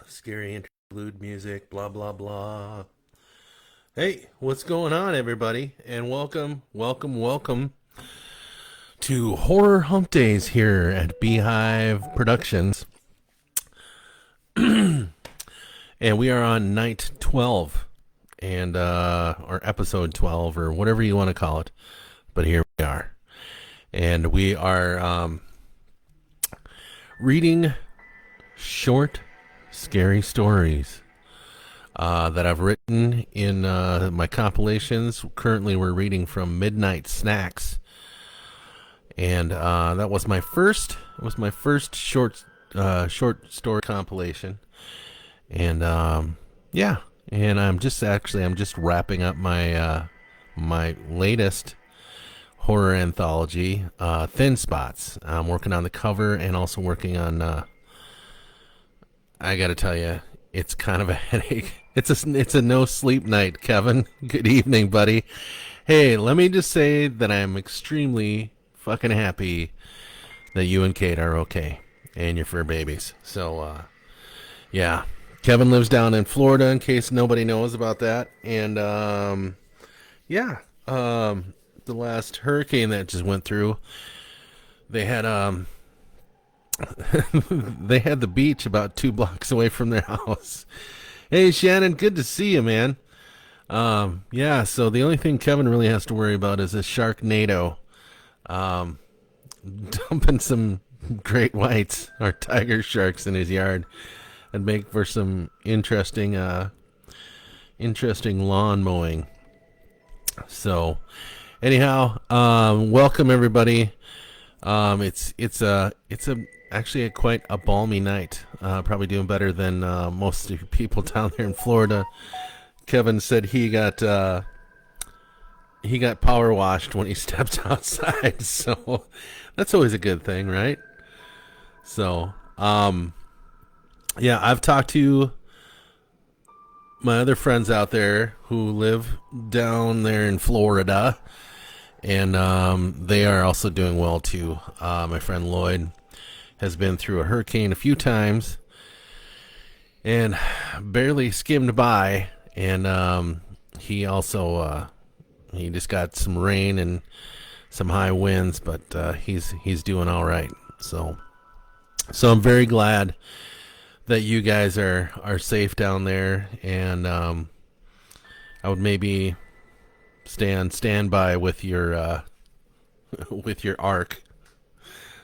Scary interlude music, blah, blah, blah. Hey, what's going on, everybody? And welcome to Horror Hump Days here at b.hive Productions. And we are on night 12, and or episode 12, or whatever you want to call it. But here we are. And we are reading short, scary stories that I've written in my compilations. Currently, we're reading from Midnight Snacks, and that was my first. It was my first short story compilation, and yeah. And I'm just wrapping up my my latest horror anthology, Thin Spots. I'm working on the cover and also working on. I got to tell you, it's kind of a headache. It's a no sleep night, Kevin. Good evening, buddy. Hey, let me just say that I'm extremely fucking happy that you and Kate are okay and your fur babies. So, yeah. Kevin lives down in Florida, in case nobody knows about that. And, yeah. The last hurricane that just went through, they had they had the beach about 2 blocks away from their house. Hey Shannon, good to see you, man. Yeah, so the only thing Kevin really has to worry about is a Sharknado dumping some great whites or tiger sharks in his yard and make for some interesting lawn mowing. So anyhow, welcome everybody. It's actually quite a balmy night. Probably doing better than most of the people down there in Florida. Kevin said he got power washed when he stepped outside, so that's always a good thing, right? So, yeah, I've talked to my other friends out there who live down there in Florida, and they are also doing well too. My friend Lloyd has been through a hurricane a few times and barely skimmed by, and he also he just got some rain and some high winds, but he's doing all right. So I'm very glad that you guys are safe down there, and I would maybe stay on standby with your with your arc.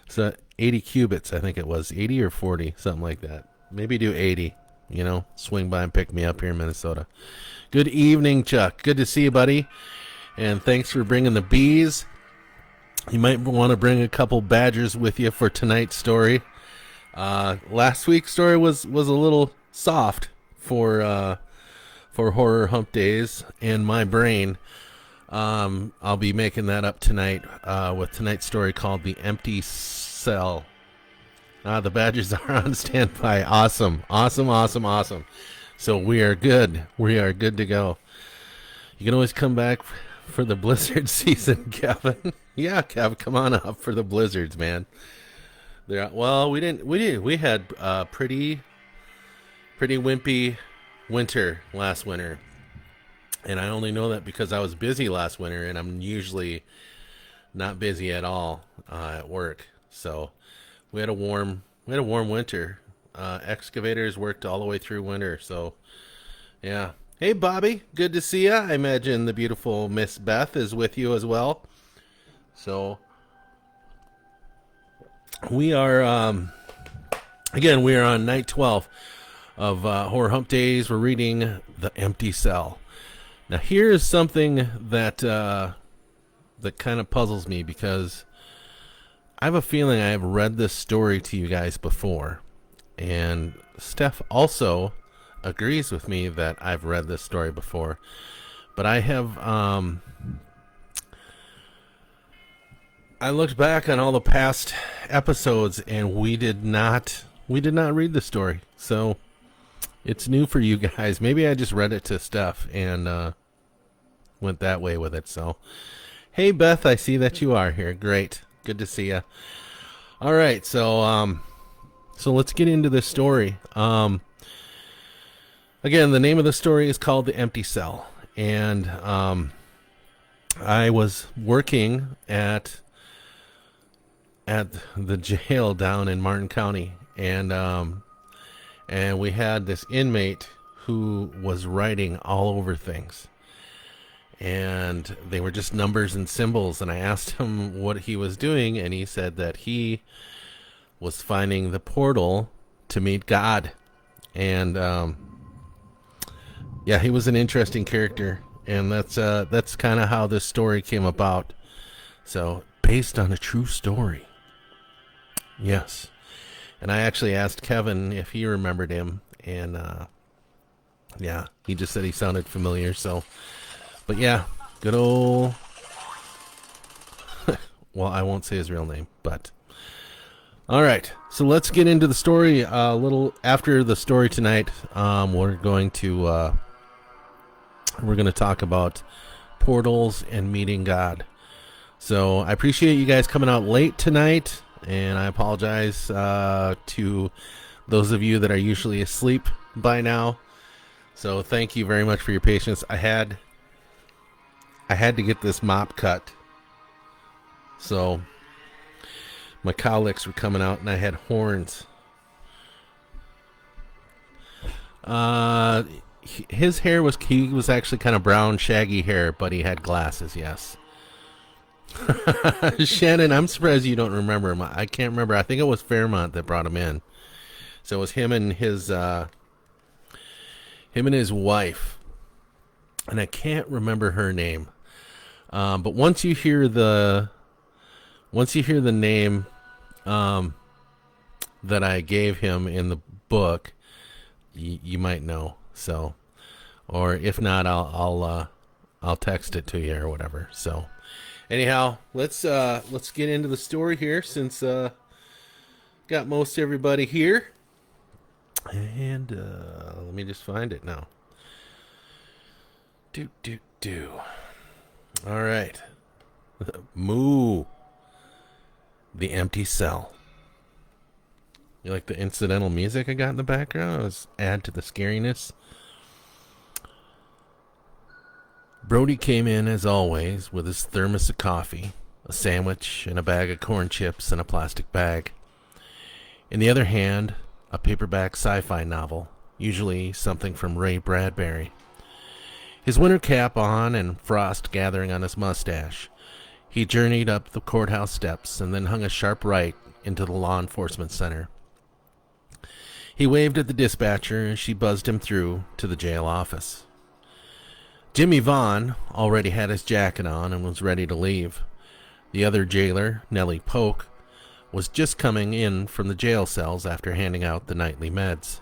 So 80 cubits, I think it was 80 or 40, something like that. Maybe do 80. Swing by and pick me up here in Minnesota. Good evening, Chuck. Good to see you, buddy. And thanks for bringing the bees. You might want to bring a couple badgers with you for tonight's story. Last week's story was a little soft for Horror Hump Days and my brain. I'll be making that up tonight with tonight's story called The Empty Cell. The badgers are on standby. Awesome. So we are good. We are good to go. You can always come back for the blizzard season, Kevin. Yeah, Kev, come on up for the blizzards, man. Well, we didn't. We had pretty wimpy winter last winter. And I only know that because I was busy last winter, and I'm usually not busy at all at work. So we had a warm winter. Excavators worked all the way through winter. So yeah. Hey Bobby, good to see you. I imagine the beautiful Miss Beth is with you as well. So we are again. We are on night 12 of Horror Hump Days. We're reading The Empty Cell. Now, here's something that that kind of puzzles me, because I have a feeling I have read this story to you guys before, and Steph also agrees with me that I've read this story before, but I have I looked back on all the past episodes, and we did not read the story, so it's new for you guys. Maybe I just read it to Steph and went that way with it. So, hey Beth, I see that you are here. Great, good to see you. All right, so let's get into this story. Again, the name of the story is called The Empty Cell, and I was working at the jail down in Martin County, and we had this inmate who was writing all over things, and they were just numbers and symbols. And I asked him what he was doing, and he said that he was finding the portal to meet God. And yeah, he was an interesting character, and that's kind of how this story came about. So, based on a true story. Yes. And I actually asked Kevin if he remembered him, and yeah, he just said he sounded familiar. So, but yeah, good old well, I won't say his real name, but all right. So let's get into the story. A little after the story tonight, we're going to talk about portals and meeting God. So I appreciate you guys coming out late tonight, and I apologize to those of you that are usually asleep by now. So thank you very much for your patience. I had to get this mop cut, so my cowlicks were coming out, and I had horns. His hair was actually kind of brown, shaggy hair, but he had glasses. Yes. Shannon, I'm surprised you don't remember him. I can't remember. I think it was Fairmont that brought him in. So it was him and his wife, and I can't remember her name. But once you hear the name that I gave him in the book, you might know. So, or if not, I'll text it to you or whatever. So, anyhow, let's get into the story here, since got most everybody here, and let me just find it now. Do. All right. Moo. The Empty Cell. You like the incidental music I got in the background? Let's add to the scariness. Brody came in, as always, with his thermos of coffee, a sandwich, and a bag of corn chips in a plastic bag. In the other hand, a paperback sci-fi novel, usually something from Ray Bradbury. His winter cap on and frost gathering on his mustache, he journeyed up the courthouse steps and then hung a sharp right into the law enforcement center. He waved at the dispatcher as she buzzed him through to the jail office. Jimmy Vaughn already had his jacket on and was ready to leave. The other jailer, Nellie Polk, was just coming in from the jail cells after handing out the nightly meds.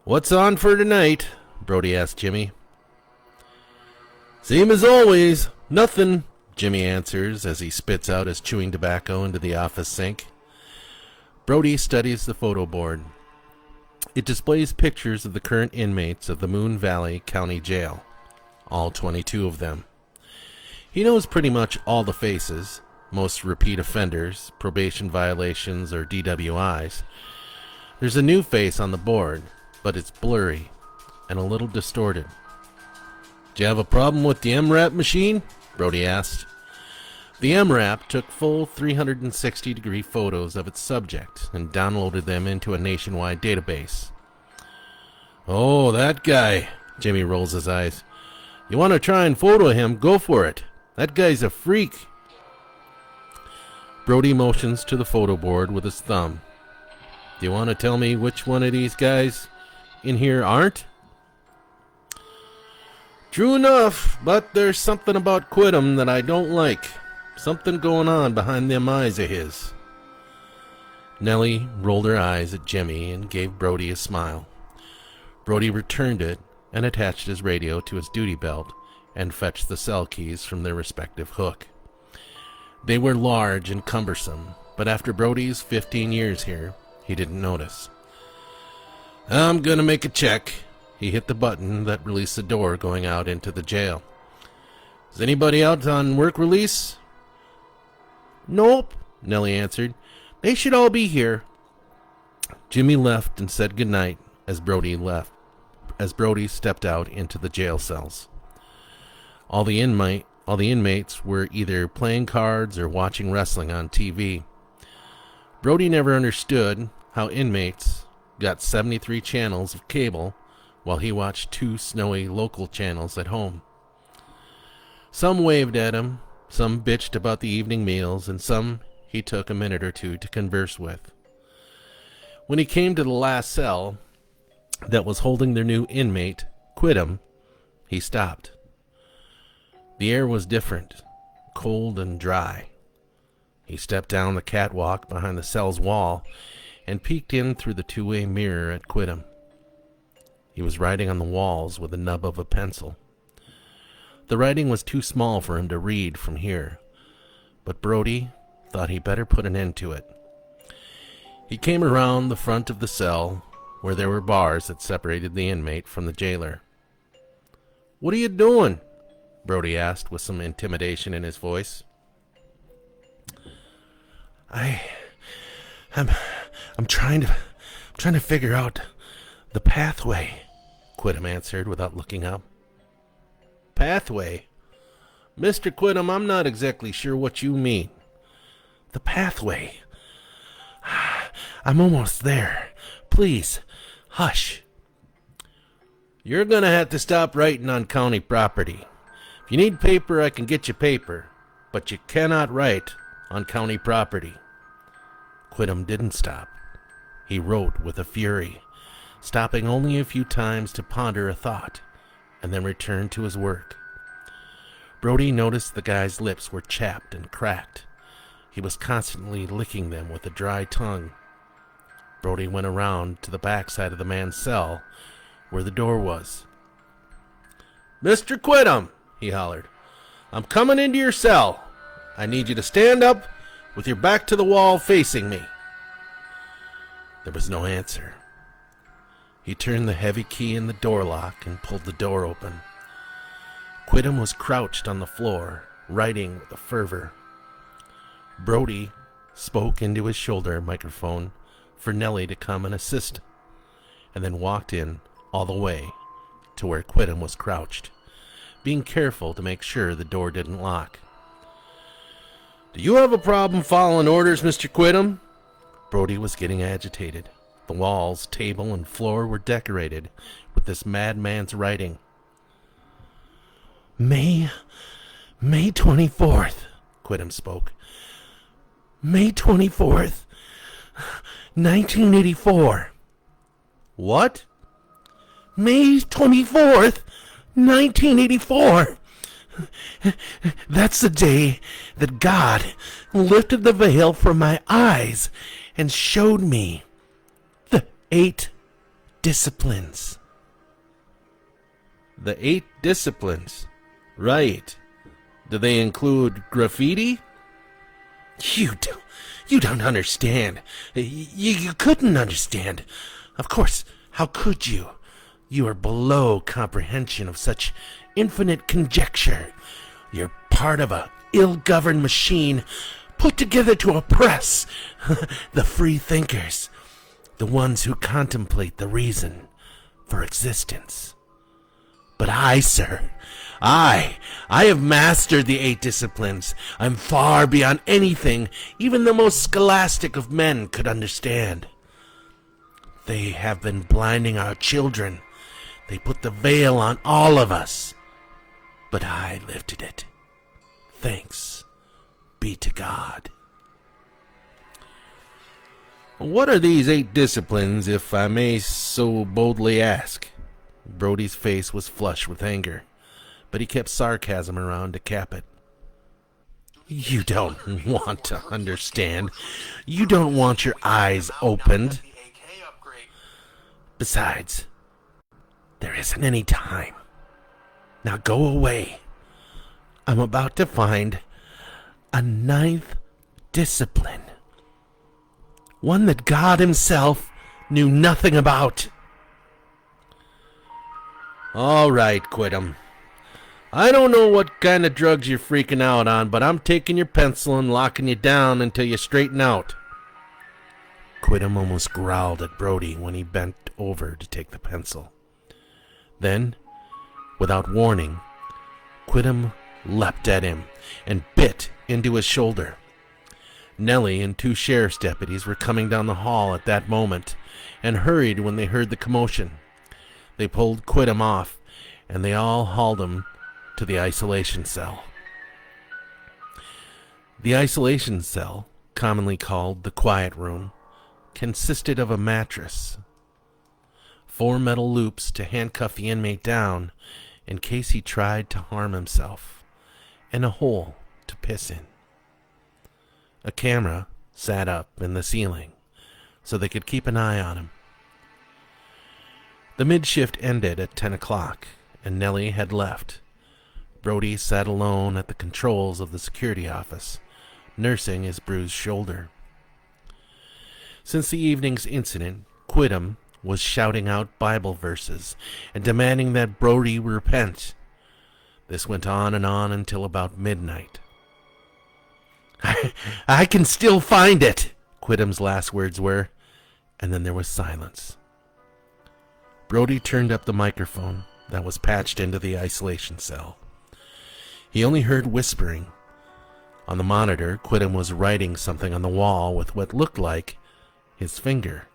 "What's on for tonight?" Brody asked Jimmy. "Same as always. Nothing," Jimmy answers as he spits out his chewing tobacco into the office sink. Brody studies the photo board. It displays pictures of the current inmates of the Moon Valley County Jail, all 22 of them. He knows pretty much all the faces, most repeat offenders, probation violations, or DWIs. There's a new face on the board, but it's blurry and a little distorted. "Do you have a problem with the MRAP machine?" Brody asked. The MRAP took full 360-degree photos of its subject and downloaded them into a nationwide database. "Oh, that guy," Jimmy rolls his eyes. "You want to try and photo him, go for it. That guy's a freak." Brody motions to the photo board with his thumb. "Do you want to tell me which one of these guys in here aren't?" "True enough, but there's something about Quiddim that I don't like. Something going on behind them eyes of his." Nellie rolled her eyes at Jimmy and gave Brody a smile. Brody returned it and attached his radio to his duty belt and fetched the cell keys from their respective hook. They were large and cumbersome, but after Brody's 15 years here, he didn't notice. "I'm gonna make a check." He hit the button that released the door going out into the jail. "Is anybody out on work release?" "Nope. Nellie answered. They should all be here. Jimmy left and said goodnight as Brody stepped out into the jail cells. All the inmates were either playing cards or watching wrestling on TV. Brody never understood how inmates got 73 channels of cable while he watched 2 snowy local channels at home. Some waved at him, some bitched about the evening meals, and some he took a minute or two to converse with. When he came to the last cell that was holding their new inmate, Quidam, he stopped. The air was different, cold and dry. He stepped down the catwalk behind the cell's wall and peeked in through the 2-way mirror at Quidam. He was writing on the walls with the nub of a pencil. The writing was too small for him to read from here, but Brody thought he better put an end to it. He came around the front of the cell where there were bars that separated the inmate from the jailer. "What are you doing?" Brody asked with some intimidation in his voice. I'm trying to figure out the pathway, Quidam answered without looking up. Pathway? Mr. Quidam, I'm not exactly sure what you mean. The pathway. I'm almost there. Please, hush. You're gonna have to stop writing on county property. If you need paper, I can get you paper, but you cannot write on county property. Quidam didn't stop. He wrote with a fury, stopping only a few times to ponder a thought, and then returned to his work. Brody noticed the guy's lips were chapped and cracked. He was constantly licking them with a dry tongue. Brody went around to the back side of the man's cell, where the door was. "Mr. Quidam," he hollered, "I'm coming into your cell. I need you to stand up with your back to the wall facing me." There was no answer. He turned the heavy key in the door lock and pulled the door open. Quidam was crouched on the floor, writing with a fervor. Brody spoke into his shoulder microphone for Nellie to come and assist, and then walked in all the way to where Quidam was crouched, being careful to make sure the door didn't lock. "Do you have a problem following orders, Mr. Quidam?" Brody was getting agitated. The walls, table, and floor were decorated with this madman's writing. May 24th, Quidam spoke. May 24th, 1984. What? May 24th, 1984. That's the day that God lifted the veil from my eyes and showed me the 8 disciplines. The 8 disciplines? Right. Do they include graffiti? You don't understand. You couldn't understand. Of course, how could you? You are below comprehension of such infinite conjecture. You're part of a ill-governed machine put together to oppress the free thinkers, the ones who contemplate the reason for existence. But I, sir, I have mastered the 8 disciplines. I'm far beyond anything even the most scholastic of men could understand. They have been blinding our children. They put the veil on all of us. But I lifted it. Thanks be to God. What are these 8 disciplines, if I may so boldly ask? Brody's face was flushed with anger, but he kept sarcasm around to cap it. You don't want to understand. You don't want your eyes opened. Besides, there isn't any time. Now go away. I'm about to find a 9th discipline. One that God himself knew nothing about. All right, Quidam. I don't know what kind of drugs you're freaking out on, but I'm taking your pencil and locking you down until you straighten out. Quidam almost growled at Brody when he bent over to take the pencil. Then, without warning, Quidam leapt at him and bit into his shoulder. Nellie and 2 sheriff's deputies were coming down the hall at that moment and hurried when they heard the commotion. They pulled Quidam off, and they all hauled him to the isolation cell. The isolation cell, commonly called the quiet room, consisted of a mattress, 4 metal loops to handcuff the inmate down in case he tried to harm himself, and a hole to piss in. A camera sat up in the ceiling so they could keep an eye on him. The mid-shift ended at 10 o'clock, and Nellie had left. Brody sat alone at the controls of the security office, nursing his bruised shoulder. Since the evening's incident, Quidam was shouting out Bible verses and demanding that Brody repent. This went on until about midnight. I can still find it, Quidam's last words were, and then there was silence. Brody turned up the microphone that was patched into the isolation cell. He only heard whispering. On the monitor, Quidam was writing something on the wall with what looked like his finger.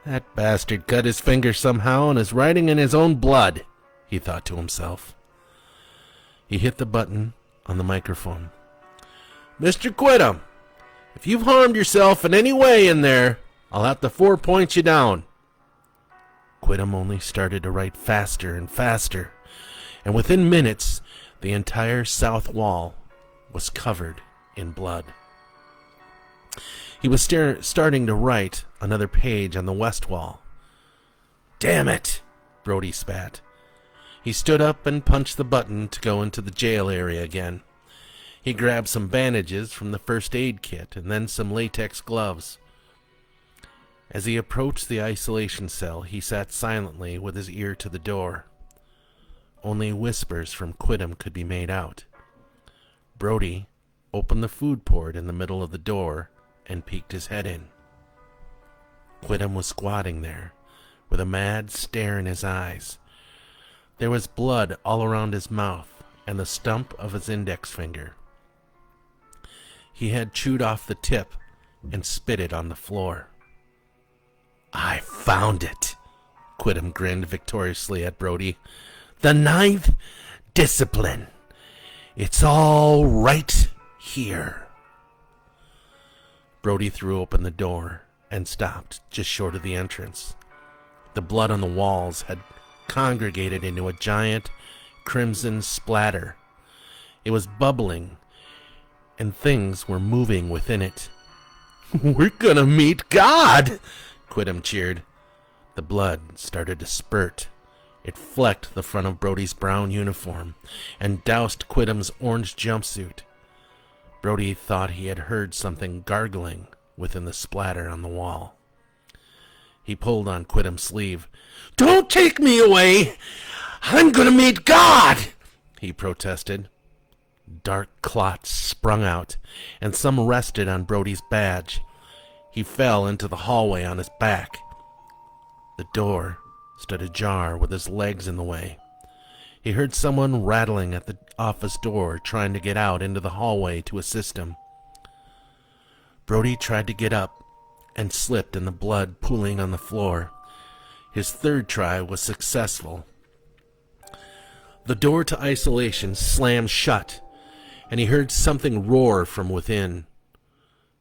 That bastard cut his finger somehow and is writing in his own blood, he thought to himself. He hit the button on the microphone. Mr. Quidam, if you've harmed yourself in any way in there, I'll have to 4-point you down. Quidam only started to write faster and faster, and within minutes, the entire south wall was covered in blood. He was starting to write another page on the west wall. Damn it, Brody spat. He stood up and punched the button to go into the jail area again. He grabbed some bandages from the first aid kit and then some latex gloves. As he approached the isolation cell, he sat silently with his ear to the door. Only whispers from Quidam could be made out. Brody opened the food port in the middle of the door and peeked his head in. Quidam was squatting there, with a mad stare in his eyes. There was blood all around his mouth and the stump of his index finger. He had chewed off the tip and spit it on the floor. I found it, Quidam grinned victoriously at Brody. The 9th discipline. It's all right here. Brody threw open the door and stopped just short of the entrance. The blood on the walls had congregated into a giant crimson splatter. It was bubbling, and things were moving within it. We're gonna meet God, Quidam cheered. The blood started to spurt. It flecked the front of Brody's brown uniform and doused Quidam's orange jumpsuit. Brody thought he had heard something gargling within the splatter on the wall. He pulled on Quidam's sleeve. Don't take me away! I'm gonna meet God! He protested. Dark clots sprung out, and some rested on Brody's badge. He fell into the hallway on his back. The door stood ajar with his legs in the way. He heard someone rattling at the office door, trying to get out into the hallway to assist him. Brody tried to get up and slipped in the blood pooling on the floor. His third try was successful. The door to isolation slammed shut, and he heard something roar from within.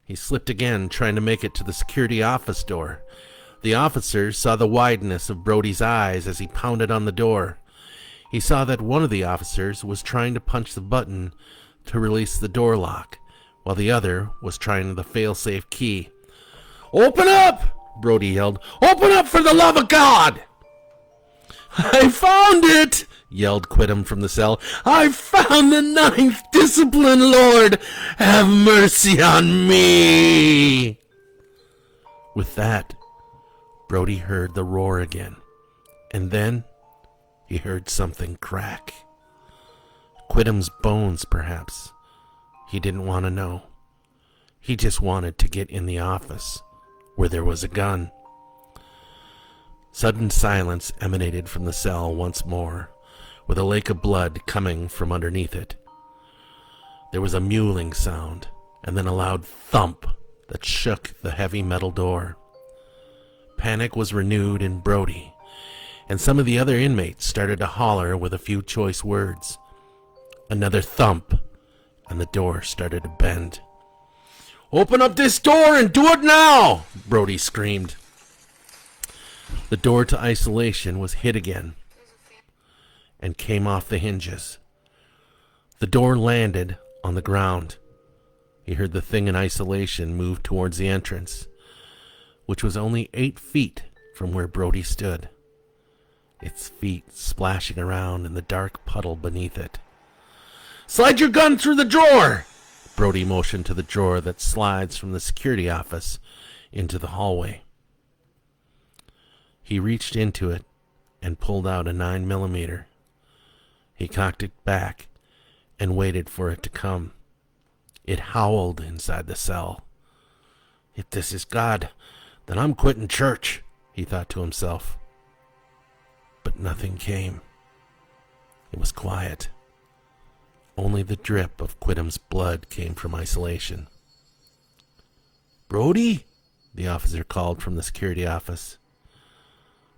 He slipped again, trying to make it to the security office door. The officer saw the wideness of Brody's eyes as he pounded on the door. He saw that one of the officers was trying to punch the button to release the door lock, while the other was trying the fail-safe key. Open up! Brody yelled. Open up for the love of God! I found it! Yelled Quidam from the cell. I found the 9th discipline, Lord! Have mercy on me! With that, Brody heard the roar again, and then he heard something crack. Quidam's bones, perhaps. He didn't want to know. He just wanted to get in the office, where there was a gun. Sudden silence emanated from the cell once more, with a lake of blood coming from underneath it. There was a mewling sound, and then a loud thump that shook the heavy metal door. Panic was renewed in Brody, and some of the other inmates started to holler with a few choice words. Another thump, and the door started to bend. "Open up this door and do it now!" Brody screamed. The door to isolation was hit again and came off the hinges. The door landed on the ground. He heard the thing in isolation move towards the entrance, which was only 8 feet from where Brody stood, its feet splashing around in the dark puddle beneath it. "Slide your gun through the drawer!" Brody motioned to the drawer that slides from the security office into the hallway. He reached into it and pulled out a 9mm. He cocked it back and waited for it to come. It howled inside the cell. "If this is God, then I'm quitting church," he thought to himself. But nothing came. It was quiet. Only the drip of Quidam's blood came from isolation. "Brody?" the officer called from the security office.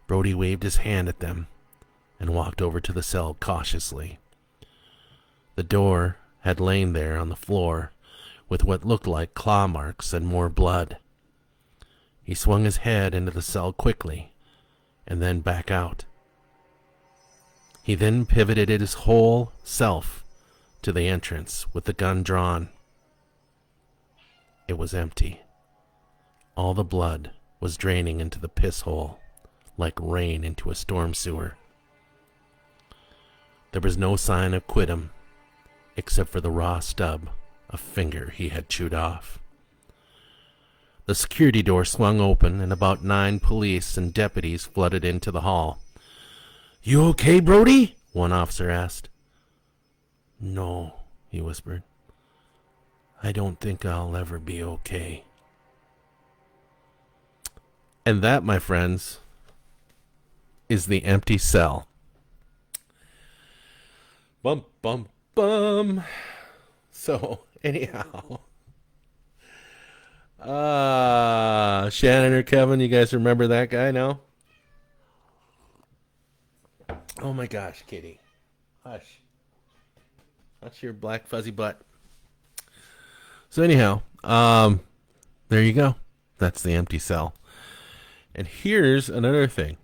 Brody waved his hand at them and walked over to the cell cautiously. The door had lain there on the floor with what looked like claw marks and more blood. He swung his head into the cell quickly and then back out. He then pivoted his whole self to the entrance with the gun drawn. It was empty. All the blood was draining into the piss hole like rain into a storm sewer. There was no sign of Quidam except for the raw stub of finger he had chewed off. The security door swung open and about 9 police and deputies flooded into the hall. "You okay, Brody?" one officer asked. "No," he whispered. "I don't think I'll ever be okay." And that, my friends, is the empty cell. Bum, bum, bum. So, anyhow. Shannon or Kevin, you guys remember that guy now? Oh my gosh, Kitty. Hush. That's your black fuzzy butt. So anyhow, there you go. That's the empty cell. And here's another thing.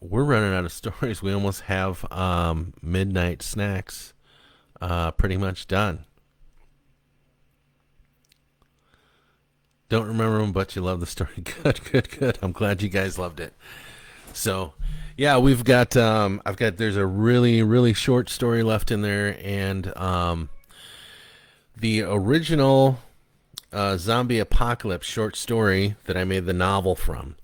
We're running out of stories. We almost have midnight snacks pretty much done. Don't remember them, but you love the story. Good. I'm glad you guys loved it. So, yeah, we've got, there's a really, really short story left in there, and the original zombie apocalypse short story that I made the novel from.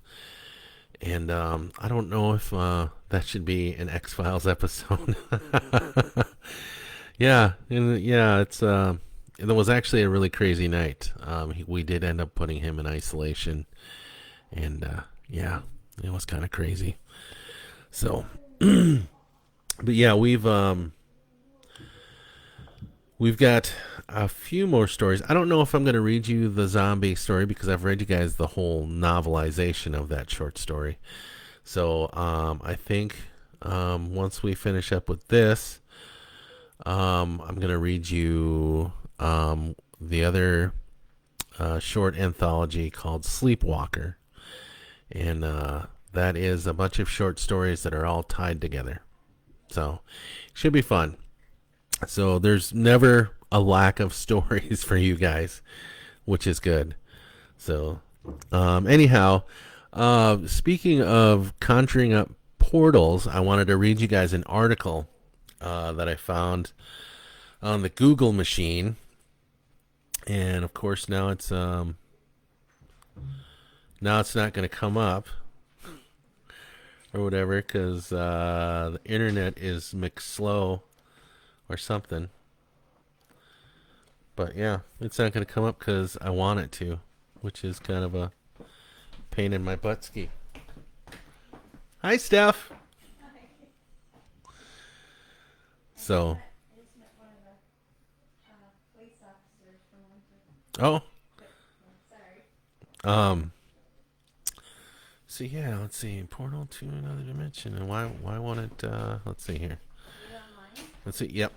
And I don't know if that should be an X-Files episode. It's it was actually a really crazy night. We did end up putting him in isolation, and it was kind of crazy. So, but yeah, we've got a few more stories. I don't know if I'm going to read you the zombie story because I've read you guys the whole novelization of that short story. So I think once we finish up with this, I'm going to read you the other short anthology called Sleepwalker. And that is a bunch of short stories that are all tied together. So it should be fun. So there's never a lack of stories for you guys, which is good. So anyhow, speaking of conjuring up portals, I wanted to read you guys an article that I found on the Google machine. And of course now it's not going to come up. or whatever, because the internet is mixed slow or something. But yeah, it's not going to come up because I want it to, which is kind of a pain in my butt ski. Hi, Steph. So, oh, um, so yeah, let's see, portal to another dimension, and why won't it? Let's see here. Let's see. Yep.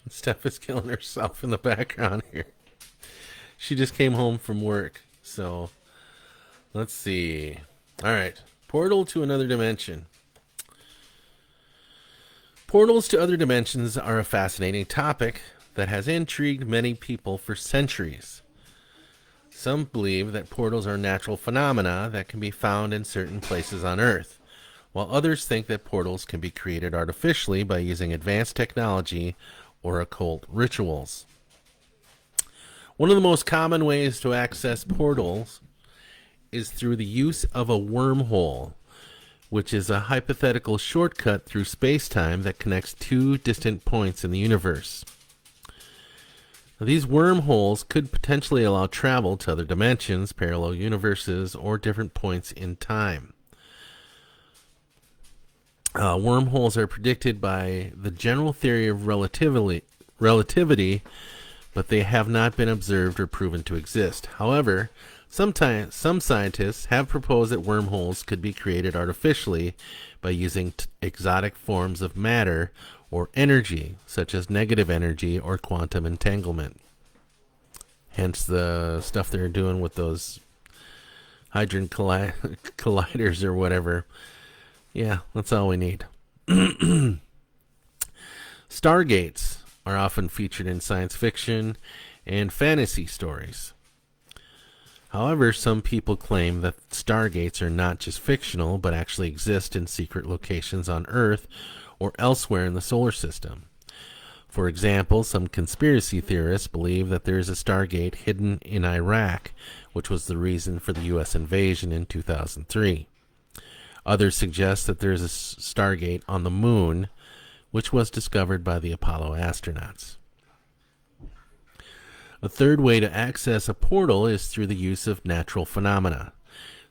Steph is killing herself in the background here. She just came home from work, so let's see. All right, portal to another dimension. Portals to other dimensions are a fascinating topic that has intrigued many people for centuries. Some believe that portals are natural phenomena that can be found in certain places on Earth, while others think that portals can be created artificially by using advanced technology or occult rituals. One of the most common ways to access portals is through the use of a wormhole, which is a hypothetical shortcut through space-time that connects two distant points in the universe. Now, these wormholes could potentially allow travel to other dimensions, parallel universes, or different points in time. Wormholes are predicted by the general theory of relativity, but they have not been observed or proven to exist. However, some scientists have proposed that wormholes could be created artificially by using exotic forms of matter or energy, such as negative energy or quantum entanglement. Hence the stuff they're doing with those hadron colliders or whatever. Yeah, that's all we need. Stargates are often featured in science fiction and fantasy stories. However, some people claim that stargates are not just fictional, but actually exist in secret locations on Earth or elsewhere in the solar system. For example, some conspiracy theorists believe that there is a stargate hidden in Iraq, which was the reason for the U.S. invasion in 2003. Others suggest that there is a stargate on the moon, which was discovered by the Apollo astronauts. A third way to access a portal is through the use of natural phenomena,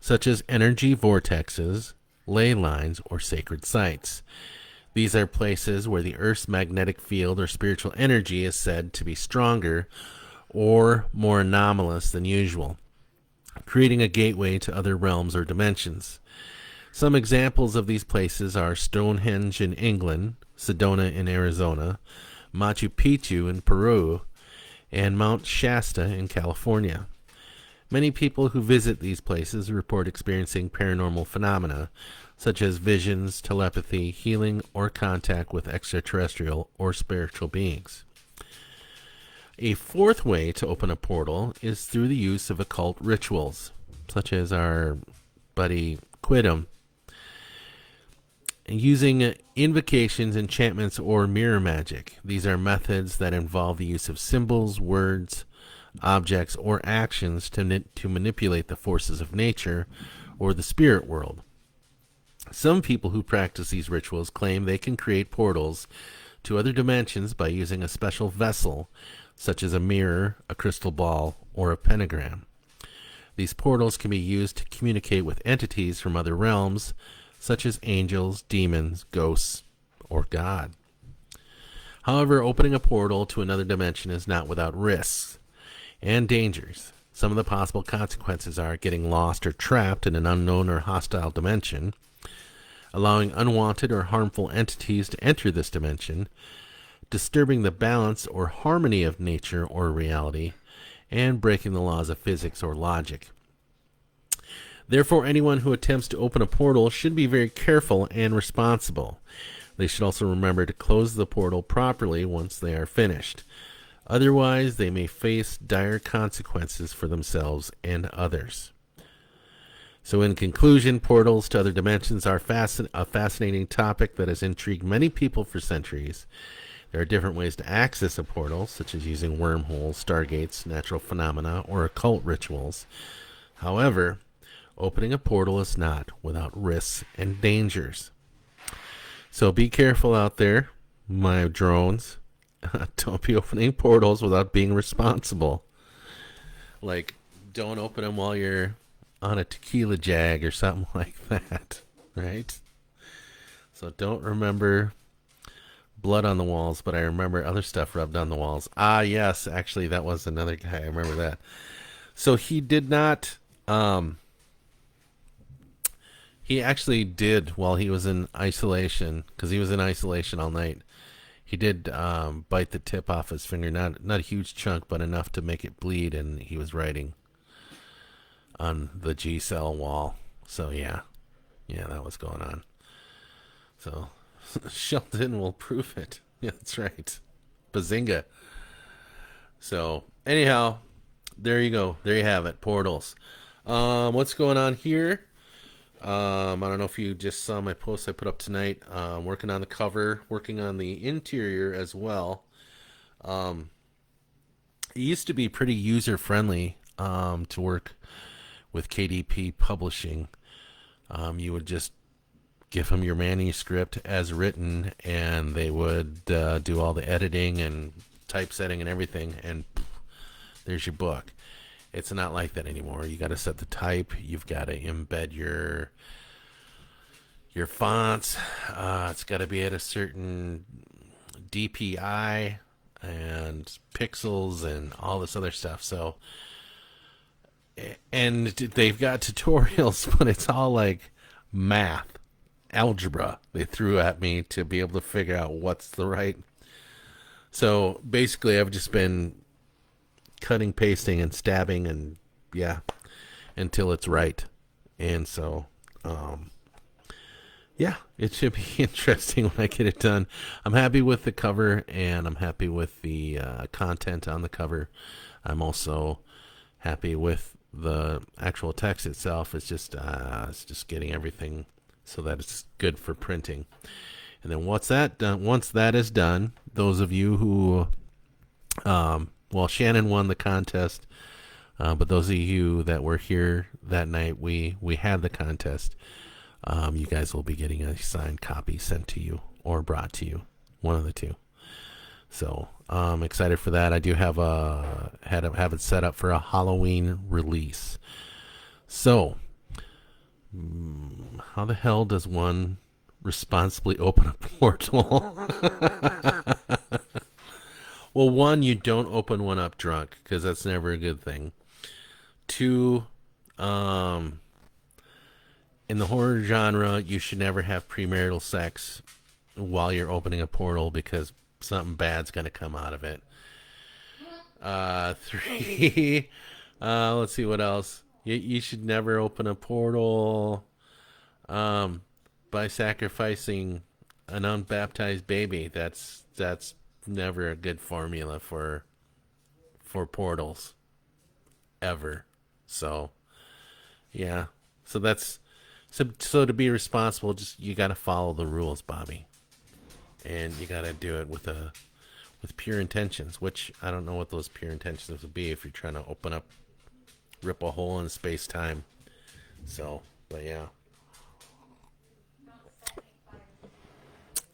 such as energy vortexes, ley lines, or sacred sites. These are places where the Earth's magnetic field or spiritual energy is said to be stronger or more anomalous than usual, creating a gateway to other realms or dimensions. Some examples of these places are Stonehenge in England, Sedona in Arizona, Machu Picchu in Peru, and Mount Shasta in California. Many people who visit these places report experiencing paranormal phenomena, such as visions, telepathy, healing, or contact with extraterrestrial or spiritual beings. A fourth way to open a portal is through the use of occult rituals, such as our buddy Quidam, using invocations, enchantments, or mirror magic. These are methods that involve the use of symbols, words, objects, or actions to manipulate the forces of nature or the spirit world. Some people who practice these rituals claim they can create portals to other dimensions by using a special vessel, such as a mirror, a crystal ball, or a pentagram. These portals can be used to communicate with entities from other realms, such as angels, demons, ghosts, or God. However, opening a portal to another dimension is not without risks and dangers. Some of the possible consequences are getting lost or trapped in an unknown or hostile dimension, allowing unwanted or harmful entities to enter this dimension, disturbing the balance or harmony of nature or reality, and breaking the laws of physics or logic. Therefore, anyone who attempts to open a portal should be very careful and responsible. They should also remember to close the portal properly once they are finished. Otherwise, they may face dire consequences for themselves and others. So in conclusion, portals to other dimensions are a fascinating topic that has intrigued many people for centuries. There are different ways to access a portal, such as using wormholes, stargates, natural phenomena, or occult rituals. However, Opening a portal is not without risks and dangers. So be careful out there, my drones. Don't be opening portals without being responsible. Like, don't open them while you're on a tequila jag or something like that, right? So don't remember blood on the walls, but I remember other stuff rubbed on the walls. Ah, yes, actually, that was another guy. I remember that. So he did not. He actually did while he was in isolation, because he was in isolation all night. He did bite the tip off his finger, not a huge chunk, but enough to make it bleed, and he was writing on the G cell wall. So yeah, that was going on. So Sheldon will prove it. Yeah, that's right. Bazinga. So anyhow, there you go. There you have it. Portals. What's going on here? I don't know if you just saw my post I put up tonight. Working on the cover, working on the interior as well. It used to be pretty user friendly to work with KDP Publishing. You would just give them your manuscript as written, and they would do all the editing and typesetting and everything, and there's your book. It's not like that anymore. You got to set the type. You've got to embed your fonts. It's got to be at a certain DPI and pixels and all this other stuff. So, and they've got tutorials, but it's all like math, algebra they threw at me to be able to figure out what's the right. So basically, I've just been cutting, pasting, and stabbing, and yeah, until it's right. And so, yeah, it should be interesting when I get it done. I'm happy with the cover, and I'm happy with the content on the cover. I'm also happy with the actual text itself. It's just getting everything so that it's good for printing. And then once that is done, those of you who well, Shannon won the contest, but those of you that were here that night, we had the contest. You guys will be getting a signed copy sent to you or brought to you, one of the two. So I'm excited for that. I do have have it set up for a Halloween release. So, how the hell does one responsibly open a portal? Well, one, you don't open one up drunk, because that's never a good thing. Two, in the horror genre, you should never have premarital sex while you're opening a portal, because something bad's going to come out of it. Three, let's see what else. You should never open a portal by sacrificing an unbaptized baby. That's never a good formula for portals ever. So yeah, so that's so to be responsible, just you got to follow the rules, Bobby, and you got to do it with pure intentions, which I don't know what those pure intentions would be if you're trying to rip a hole in space-time. So, but yeah,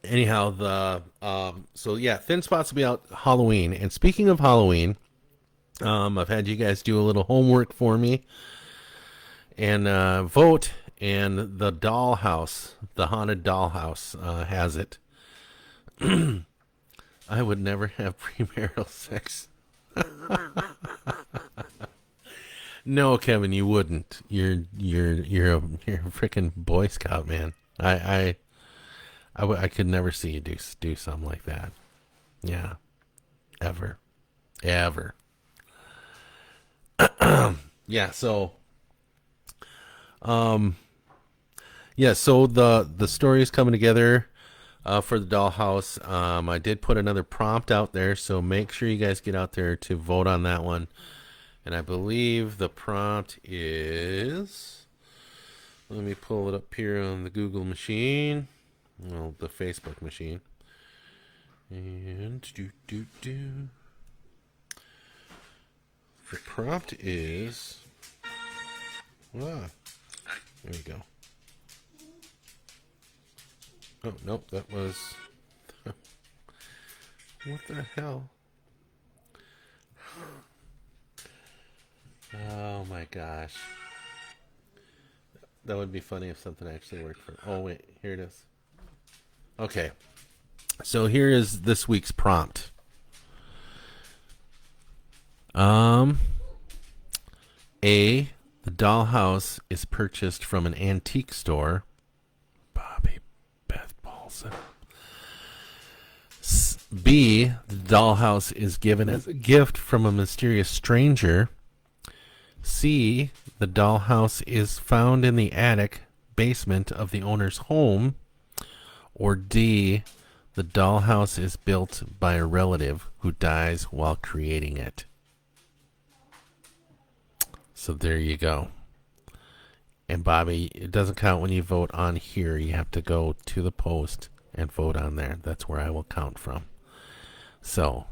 anyhow, so yeah, Thin Spots will be out Halloween. And speaking of Halloween, I've had you guys do a little homework for me and vote. And the dollhouse, the haunted dollhouse, has it. I would never have premarital sex. No, Kevin, you wouldn't. You're a freaking Boy Scout, man. I could never see you do something like that. Yeah, ever. Yeah. So, yeah. So the story is coming together for the dollhouse. I did put another prompt out there, so make sure you guys get out there to vote on that one. And I believe the prompt is, let me pull it up here on the Google machine. Well, the Facebook machine. And the prompt is, There you go. Oh, nope, that was... What the hell? Oh my gosh. That would be funny if something actually worked for... Oh wait, here it is. Okay. So here is this week's prompt. A, the dollhouse is purchased from an antique store. Bobby Beth Paulson. B, the dollhouse is given as a gift from a mysterious stranger. C, the dollhouse is found in the attic basement of the owner's home. Or D, the dollhouse is built by a relative who dies while creating it. So there you go. And Bobby, it doesn't count when you vote on here. You have to go to the post and vote on there. That's where I will count from. So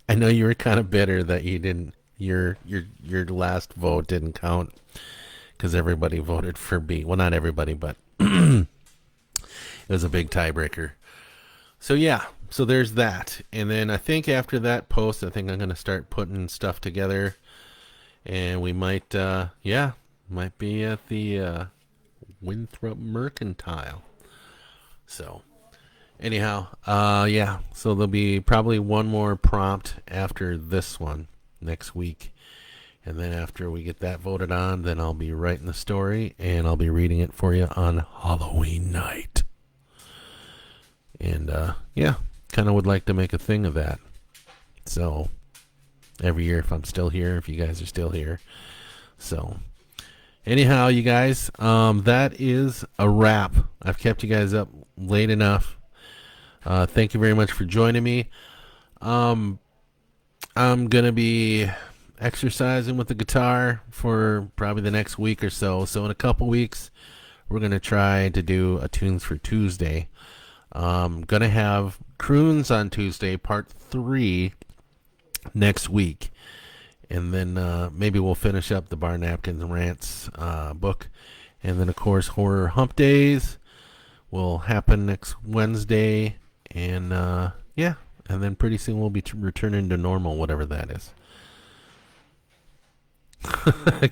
I know you were kind of bitter that you didn't. Your last vote didn't count because everybody voted for B. Well, not everybody, but it was a big tiebreaker. So yeah, so there's that. And then I think after that post, I think I'm going to start putting stuff together. And we might, might be at the Winthrop Mercantile. So, anyhow, so there'll be probably one more prompt after this one next week. And then after we get that voted on, then I'll be writing the story, and I'll be reading it for you on Halloween night. And, kind of would like to make a thing of that. So... every year if I'm still here, if you guys are still here. So anyhow, you guys, that is a wrap. I've kept you guys up late enough. Thank you very much for joining me. I'm going to be exercising with the guitar for probably the next week or so. So in a couple weeks, we're going to try to do a Tunes for Tuesday. I'm going to have Croons on Tuesday, part 3, next week, and then maybe we'll finish up the Bar Napkins and Rants book, and then of course Horror Humpdays will happen next Wednesday, and and then pretty soon we'll be returning to normal, whatever that is.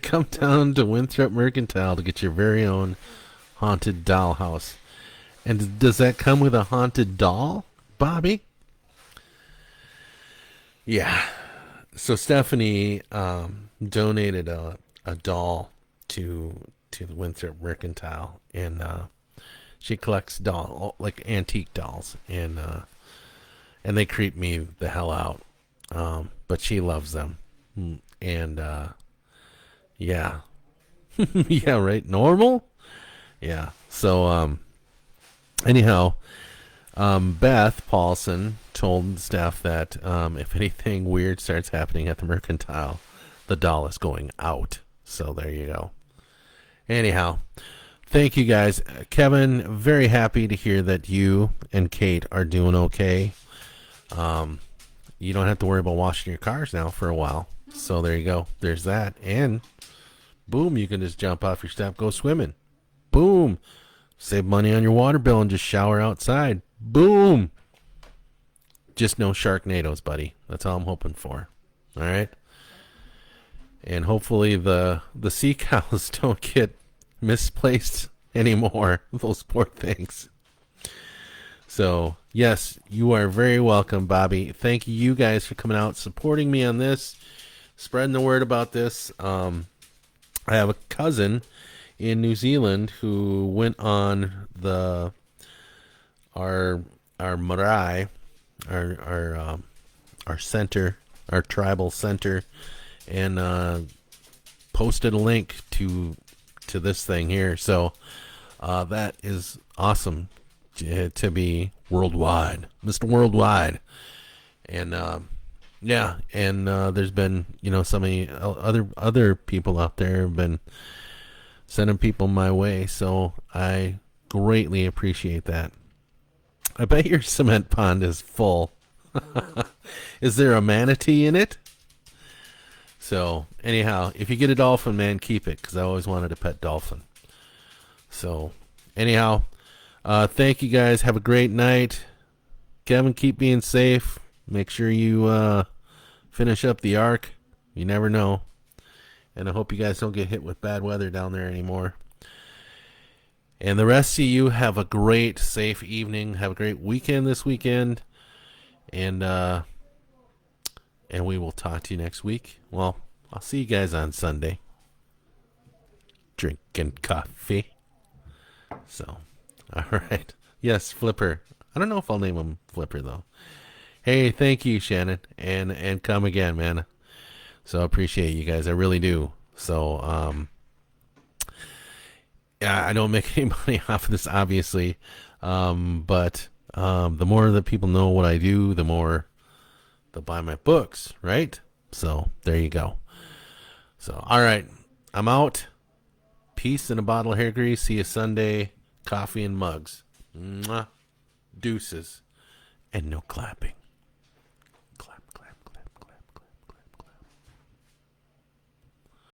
Come down to Winthrop Mercantile to get your very own haunted dollhouse. And does that come with a haunted doll, Bobby? Yeah. So Stephanie donated a doll to the Winthrop Mercantile, and she collects like antique dolls, and they creep me the hell out. But she loves them, and yeah, yeah, right. Normal, yeah. So anyhow. Beth Paulson told Steph that if anything weird starts happening at the Mercantile, the doll is going out. So there you go. Anyhow, thank you guys. Kevin, very happy to hear that you and Kate are doing okay. You don't have to worry about washing your cars now for a while. So there you go. There's that. And boom, you can just jump off your step, go swimming. Boom. Save money on your water bill and just shower outside. Boom. Just no Sharknadoes, buddy. That's all I'm hoping for. All right. And hopefully the sea cows don't get misplaced anymore. Those poor things. So, yes, you are very welcome, Bobby. Thank you guys for coming out, supporting me on this, spreading the word about this. I have a cousin in New Zealand who went on our marae, our center, our tribal center, and posted a link to this thing here. So that is awesome to be worldwide, Mr. Worldwide. And there's been so many other people out there have been sending people my way, so I greatly appreciate that. I bet your cement pond is full. Is there a manatee in it? So, anyhow, if you get a dolphin, man, keep it, because I always wanted a pet dolphin. So, anyhow, thank you guys. Have a great night. Kevin, keep being safe. Make sure you finish up the arc. You never know. And I hope you guys don't get hit with bad weather down there anymore. And the rest of you have a great, safe evening. Have a great weekend this weekend. And we will talk to you next week. Well, I'll see you guys on Sunday. Drinking coffee. So, all right. Yes, Flipper. I don't know if I'll name him Flipper, though. Hey, thank you, Shannon. And come again, man. So I appreciate you guys. I really do. So, yeah, I don't make any money off of this, obviously. But the more that people know what I do, the more they'll buy my books, right? So there you go. So, all right. I'm out. Peace and a bottle of hair grease. See you Sunday. Coffee and mugs. Mwah. Deuces. And no clapping.